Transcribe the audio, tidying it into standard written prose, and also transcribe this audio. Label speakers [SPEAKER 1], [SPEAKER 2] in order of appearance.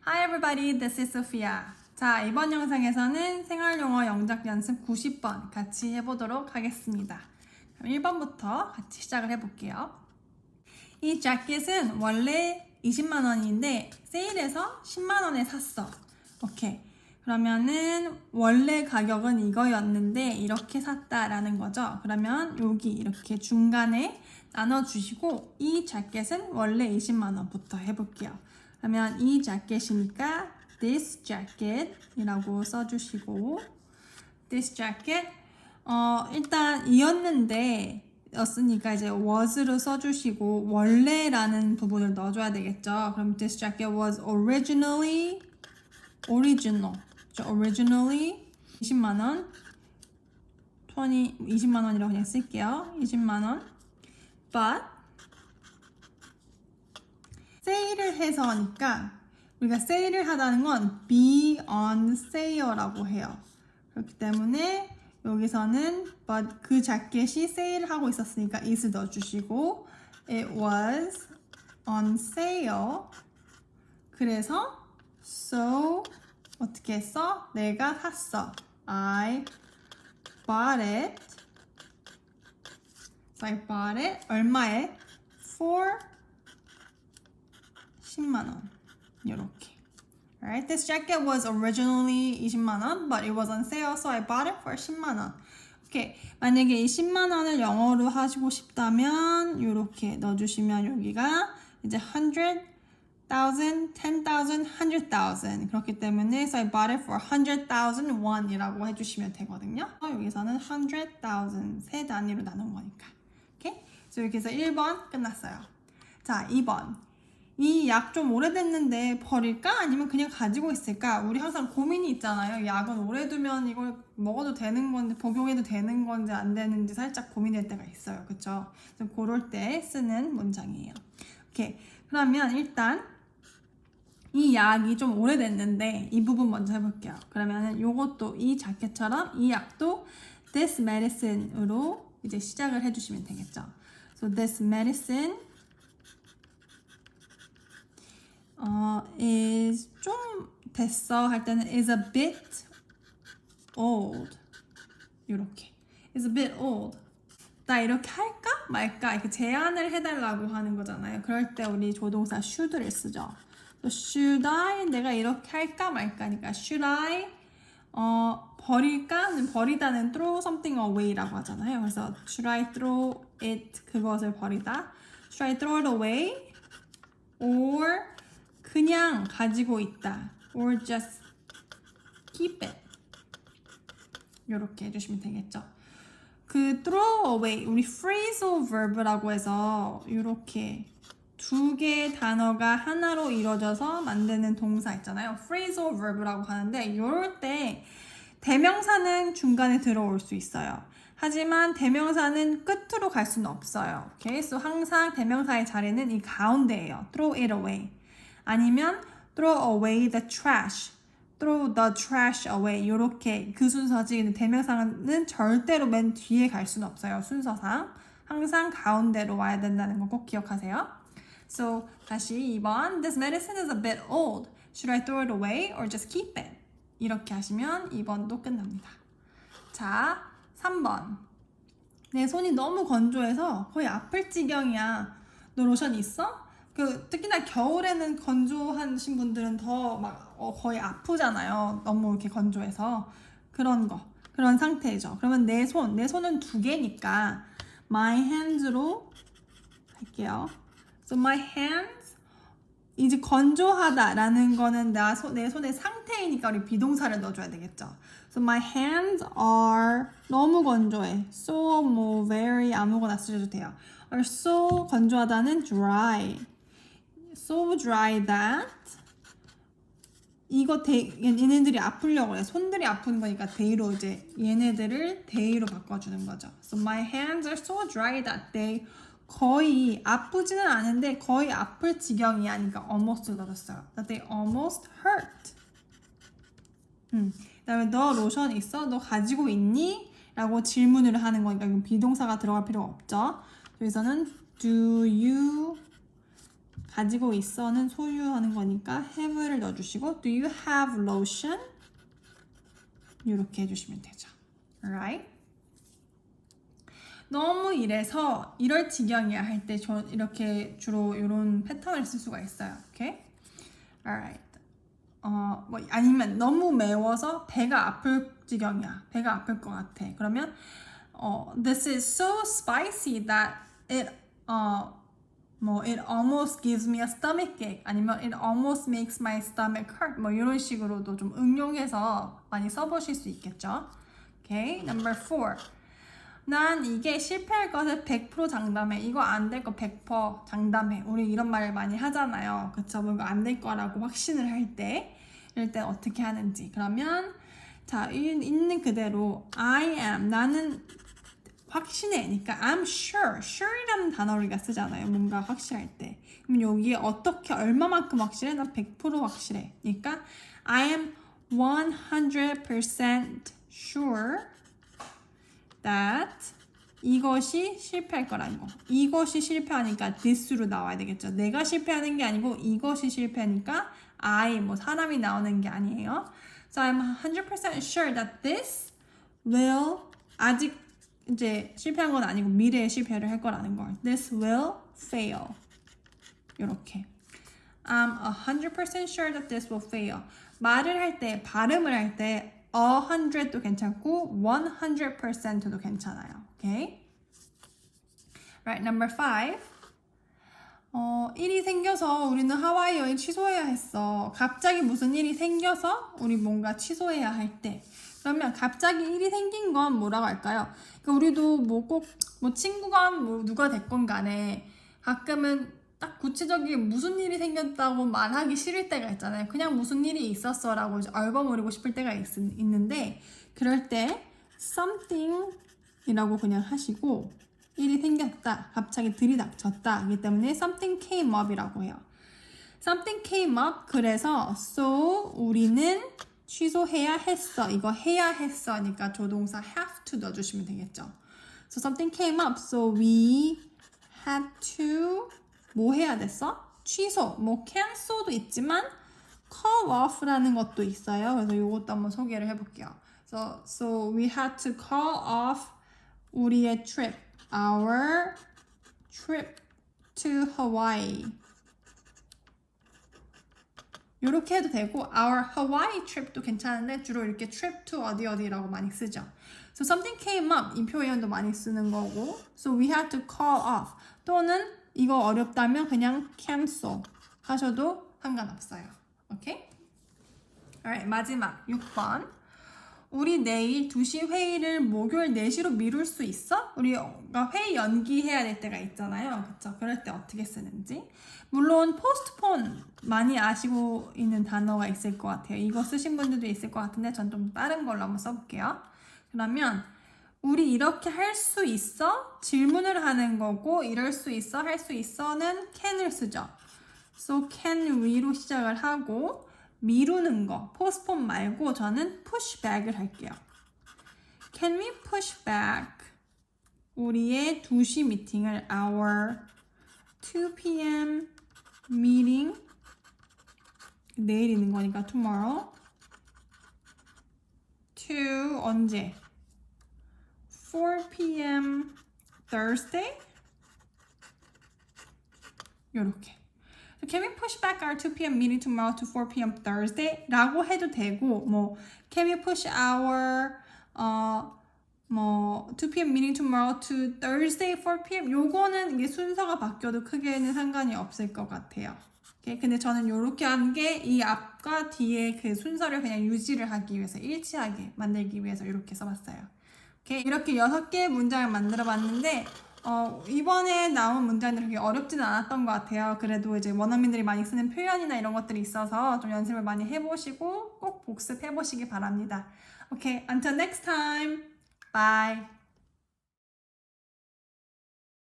[SPEAKER 1] Hi everybody, this is Sophia. 자, 이번 영상에서는 생활용어 영작 연습 90번 같이 해보도록 하겠습니다. 그럼 1번부터 같이 시작을 해볼게요. 이 자켓은 원래 20만 원인데 세일해서 10만 원에 샀어. 오케이. 그러면은 원래 가격은 이거였는데 이렇게 샀다라는 거죠. 그러면 여기 이렇게 중간에 나눠주시고 이 자켓은 원래 20만 원부터 해볼게요. 그러면 이 자켓이니까 this jacket 이라고 써주시고 this jacket 일단 이었는데 였으니까 이제 was로 써주시고 원래라는 부분을 넣어줘야 되겠죠. 그럼 this jacket was originally originally 20만 원 20만 원이라고 그냥 쓸게요. 20만 원 but 세일을 해서니까 우리가 세일을 하다는 건 be on sale라고 해요. 그렇기 때문에 여기서는 but 그 자켓이 세일하고 있었으니까 is 넣어주시고 it was on sale 그래서 so 어떻게 했어? 내가 샀어. I bought it. So I bought it. 얼마에? For 10만 원. 이렇게. Alright, this jacket was originally 20만 원, but it was on sale, so I bought it for 10만 원. 오케이. 만약에 이 10만 원을 영어로 하시고 싶다면 이렇게 넣어주시면 여기가 이제 100,000, 10,000, 100,000 그렇기 때문에 so I bought it for 100,000 won이라고 해주시면 되거든요. 여기서는 100,000 세 단위로 나눈 거니까. 오케이? 그래서 이렇게 해서 1번 끝났어요. 자, 2번. 이 약 좀 오래됐는데 버릴까? 아니면 그냥 가지고 있을까? 우리 항상 고민이 있잖아요. 약은 오래 두면 이걸 먹어도 되는 건지 복용해도 되는 건지 안 되는지 살짝 고민될 때가 있어요. 그쵸? 그럴 때 쓰는 문장이에요. 오케이. 그러면 일단 이 약이 좀 오래됐는데 이 부분 먼저 해볼게요. 그러면은 요것도 이 자켓처럼 이 약도 this medicine으로 이제 시작을 해주시면 되겠죠. So this medicine is 좀 됐어 할 때는 is a bit old 이렇게 is a bit old 나 이렇게 할까 말까 이렇게 제안을 해달라고 하는 거잖아요. 그럴 때 우리 조동사 should를 쓰죠. should I 내가 이렇게 할까 말까니까 should I 버릴까? 버리다는 throw something away라고 하잖아요. 그래서 should I throw it 그것을 버리다 should I throw it away or 그냥 가지고 있다 or just keep it 이렇게 해주시면 되겠죠. 그 throw away 우리 phrasal verb라고 해서 이렇게 두 개의 단어가 하나로 이루어져서 만드는 동사 있잖아요. phrasal verb라고 하는데 이럴 때 대명사는 중간에 들어올 수 있어요. 하지만 대명사는 끝으로 갈 수는 없어요. Okay? So 항상 대명사의 자리는 이 가운데예요. throw it away 아니면 throw away the trash, throw the trash away 이렇게 그 순서지. 대명사는 절대로 맨 뒤에 갈 수는 없어요. 순서상 항상 가운데로 와야 된다는 거 꼭 기억하세요. So 다시 2번 This medicine is a bit old. Should I throw it away or just keep it? 이렇게 하시면 2번도 끝납니다. 자, 3번 내 손이 너무 건조해서 거의 아플 지경이야. 너 로션 있어? 특히나 겨울에는 건조하신 분들은 더 막 거의 아프잖아요. 너무 이렇게 건조해서 그런 상태죠. 그러면 내 손은 두 개니까 my hands로 할게요. So my hands 이제 건조하다라는 거는 내 손의 상태이니까 우리 비동사를 넣어줘야 되겠죠. So my hands are 너무 건조해. So very 아무거나 쓰셔도 돼요. Are so 건조하다는 dry. So dry that 이거 얘네들이 아프려고 해. 손들이 아픈 거니까 they로 이제 얘네들을 they로 바꿔주는 거죠. So my hands are so dry that they 거의 아프지는 않은데 거의 아플 지경이야. 그러니까 almost 넣었어요. That they almost hurt. 그다음에 너 로션 있어? 너 가지고 있니? 라고 질문을 하는 거니까 이건 비동사가 들어갈 필요가 없죠. 여기서는 do you 가지고 있어는 소유하는 거니까 have를 넣어주시고 do you have lotion? 이렇게 해주시면 되죠. Alright? 너무 이래서 이럴 지경이야 할 때 이렇게 주로 이런 패턴을 쓸 수가 있어요. 오케이? Alright. 뭐 아니면 너무 매워서 배가 아플 지경이야. 배가 아플 것 같아. 그러면 this is so spicy that it almost gives me a stomach ache. 아니면 it almost makes my stomach hurt. 뭐 이런 식으로도 좀 응용해서 많이 써보실 수 있겠죠. Okay, number 4. 난 이게 실패할 것을 100% 장담해. 이거 안 될 거 100% 장담해. 우리 이런 말을 많이 하잖아요. 그쵸? 이거 안 될 거라고 확신을 할 때. 이럴 때 어떻게 하는지. 그러면 자, 있는 그대로 I am. 나는 확신해. 그러니까 I'm sure. sure이라는 단어를 우리가 쓰잖아요. 뭔가 확실할 때. 그럼 여기에 어떻게 얼마만큼 확실해? 난 100% 확실해. 그러니까 I am 100% sure that 이것이 실패할 거라는 거. 이것이 실패하니까 this로 나와야 되겠죠. 내가 실패하는 게 아니고 이것이 실패하니까 I 뭐 사람이 나오는 게 아니에요. So I'm 100% sure that this will 아직 이제 실패한 건 아니고 미래에 실패를 할 거라는 걸. This will fail. 이렇게. I'm 100% sure that this will fail. 말을 할 때, 발음을 할 때 100도 괜찮고 100%도 괜찮아요. Okay? Right, number 5. 일이 생겨서 우리는 하와이 여행 취소해야 했어. 갑자기 무슨 일이 생겨서 우리 뭔가 취소해야 할 때. 그러면 갑자기 일이 생긴 건 뭐라고 할까요? 그러니까 우리도 뭐 꼭 뭐 친구건 뭐 누가 됐건 간에 가끔은 딱 구체적인 무슨 일이 생겼다고 말하기 싫을 때가 있잖아요. 그냥 무슨 일이 있었어 라고 얼버무리고 싶을 때가 있는데 그럴 때 something 이라고 그냥 하시고 일이 생겼다, 갑자기 들이닥쳤다 하기 때문에 something came up 이라고 해요. something came up 그래서 so 우리는 취소해야 했어. 이거 해야 했어 니까 조동사 have to 넣어주시면 되겠죠. So something came up so we had to 뭐 해야 됐어? 취소, 뭐 cancel도 있지만 call off라는 것도 있어요. 그래서 이것도 한번 소개를 해볼게요. So we had to call off 우리의 trip, our trip to Hawaii. 이렇게 해도 되고 our Hawaii trip도 괜찮은데 주로 이렇게 trip to 어디라고 많이 쓰죠. So something came up 이 표현도 많이 쓰는 거고 So we had to call off 또는 이거 어렵다면 그냥 cancel 하셔도 상관없어요. 오케이? Alright, 마지막 6번. 우리 내일 2시 회의를 목요일 4시로 미룰 수 있어? 우리가 회의 연기해야 될 때가 있잖아요. 그쵸? 그럴 때 어떻게 쓰는지. 물론 postpone 많이 아시고 있는 단어가 있을 것 같아요. 이거 쓰신 분들도 있을 것 같은데 전 좀 다른 걸로 한번 써볼게요. 그러면 우리 이렇게 할 수 있어? 질문을 하는 거고 이럴 수 있어? 할 수 있어는 can을 쓰죠. So can we로 시작을 하고 미루는 거, postpone 말고 저는 push back을 할게요. Can we push back 우리의 2시 미팅을 our 2 p.m. meeting 내일 있는 거니까 tomorrow to 언제? 4 p.m. Thursday? 요렇게. So can we push back our 2 p.m. meeting tomorrow to 4 p.m. Thursday? 라고 해도 되고 뭐 can we push our 2 p.m. meeting tomorrow to Thursday 4 p.m. 요거는 이게 순서가 바뀌어도 크게는 상관이 없을 것 같아요. Okay? 근데 저는 요렇게 한 게 이 앞과 뒤에 그 순서를 그냥 유지를 하기 위해서 일치하게 만들기 위해서 이렇게 써봤어요. Okay? 이렇게 6개의 문장을 만들어 봤는데 이번에 나온 문장들이 그렇게 어렵지는 않았던 것 같아요. 그래도 이제 원어민들이 많이 쓰는 표현이나 이런 것들이 있어서 좀 연습을 많이 해보시고 꼭 복습해보시기 바랍니다. Okay, until next time. Bye.